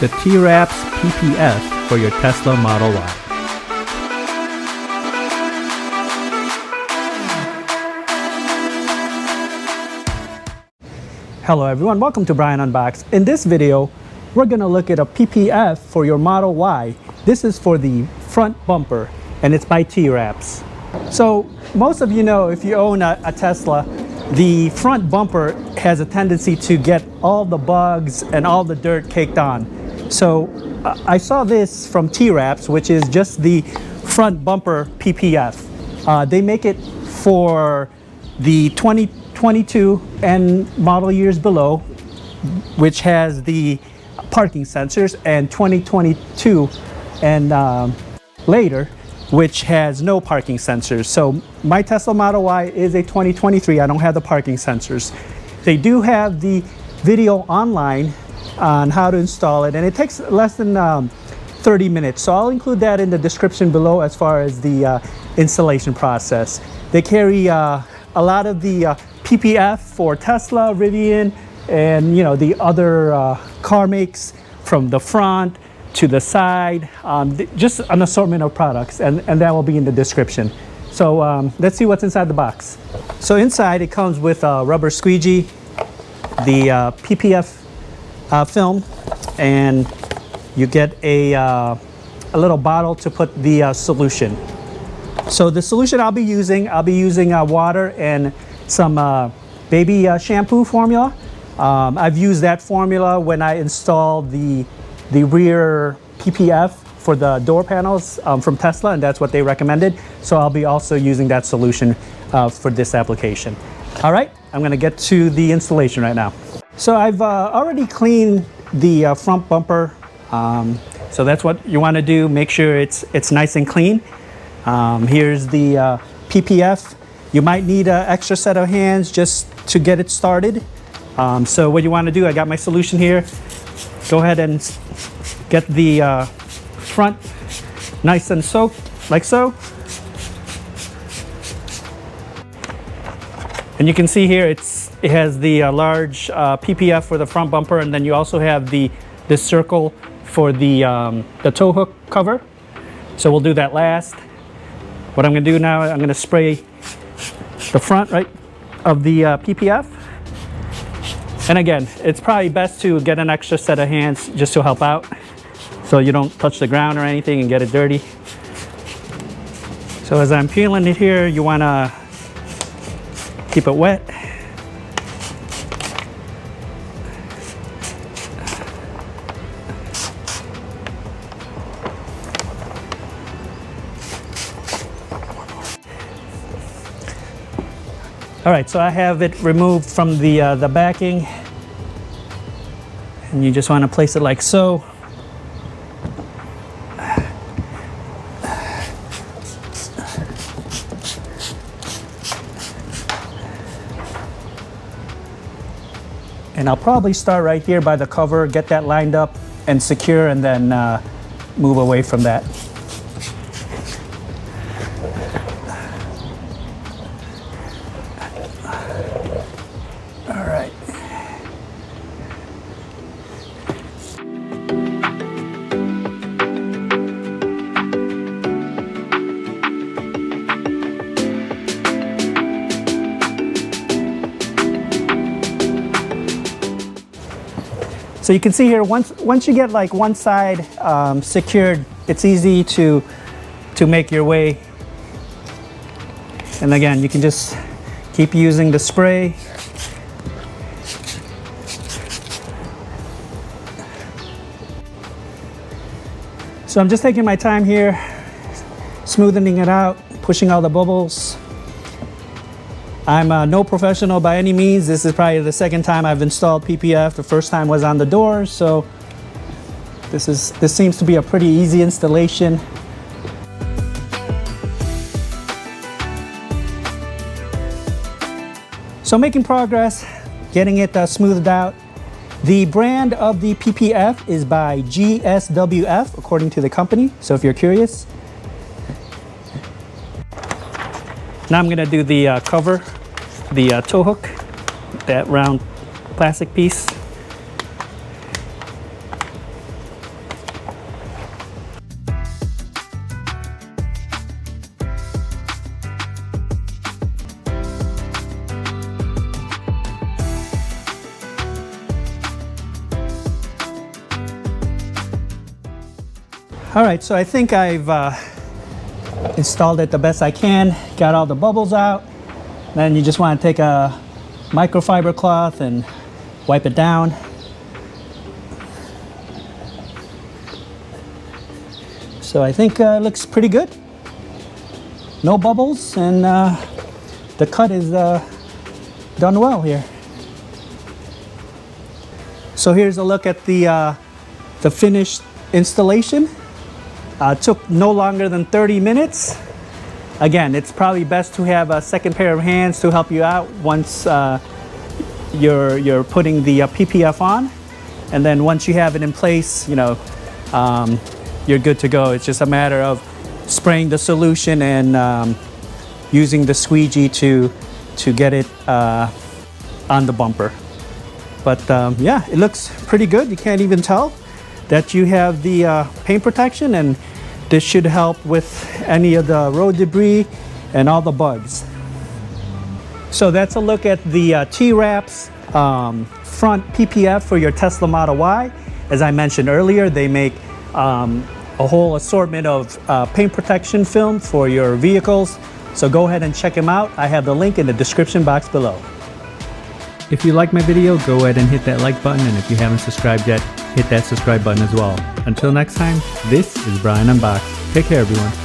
the TWRAPS PPF for your Tesla Model Y. Hello everyone, welcome to Brian Unboxed. In this video, we're going to look at a PPF for your Model Y. This is for the front bumper, and it's by TWRAPS. So most of you know, if you own a Tesla, the front bumper has a tendency to get all the bugs and all the dirt caked on. So I saw this from TWRAPS, which is just the front bumper PPF. They make it for the 2022 and model years below, which has the parking sensors, and 2022 and later, which has no parking sensors. So my Tesla Model Y is a 2023. I don't have the parking sensors. They do have the video online on how to install it, and it takes less than 30 minutes. So I'll include that in the description below as far as the installation process. They carry a lot of the PPF for Tesla, Rivian, and the other car makes, from the front to the side, just an assortment of products, and that will be in the description. So let's see what's inside the box. So inside it comes with a rubber squeegee, the PPF film, and you get a little bottle to put the solution. So the solution I'll be using water and some baby shampoo formula. I've used that formula when I installed the rear PPF for the door panels from Tesla, and that's what they recommended. So I'll be also using that solution for this application. All right, I'm gonna get to the installation right now. So I've already cleaned the front bumper. So that's what you wanna do. Make sure it's nice and clean. Here's the PPF. You might need an extra set of hands just to get it started. So what you wanna do, I got my solution here. Go ahead and get the front nice and soaked, like so. And you can see here it has the large PPF for the front bumper, and then you also have this circle for the tow hook cover. So we'll do that last. What I'm gonna do now, I'm gonna spray the front right of the PPF. And again, it's probably best to get an extra set of hands just to help out, so you don't touch the ground or anything and get it dirty. So as I'm peeling it here, you wanna keep it wet. All right, so I have it removed from the backing, and you just want to place it like so. And I'll probably start right here by the cover, get that lined up and secure, and then move away from that. All right. So you can see here, once you get like one side secured, it's easy to make your way. And again, you can just keep using the spray. So I'm just taking my time here, smoothing it out, pushing out the bubbles. I'm no professional by any means. This is probably the second time I've installed PPF. The first time was on the doors, so this seems to be a pretty easy installation. So making progress, getting it smoothed out. The brand of the PPF is by GSWF, according to the company, so if you're curious. Now I'm gonna do the cover, the tow hook, that round plastic piece. All right, so I think I've installed it the best I can, got all the bubbles out. Then you just want to take a microfiber cloth and wipe it down. So I think it looks pretty good. No bubbles, and the cut is done well here. So here's a look at the finished installation. Took no longer than 30 minutes. Again, it's probably best to have a second pair of hands to help you out once you're putting the PPF on, and then once you have it in place, you know, you're good to go. It's just a matter of spraying the solution and using the squeegee to get it on the bumper. But yeah, it looks pretty good. You can't even tell that you have the paint protection, and this should help with any of the road debris and all the bugs. So that's a look at the TWRAPS front PPF for your Tesla Model Y. As I mentioned earlier, they make a whole assortment of paint protection film for your vehicles. So go ahead and check them out. I have the link in the description box below. If you like my video, go ahead and hit that like button, and if you haven't subscribed yet, hit that subscribe button as well. Until next time, this is Brian Unboxed. Take care, everyone.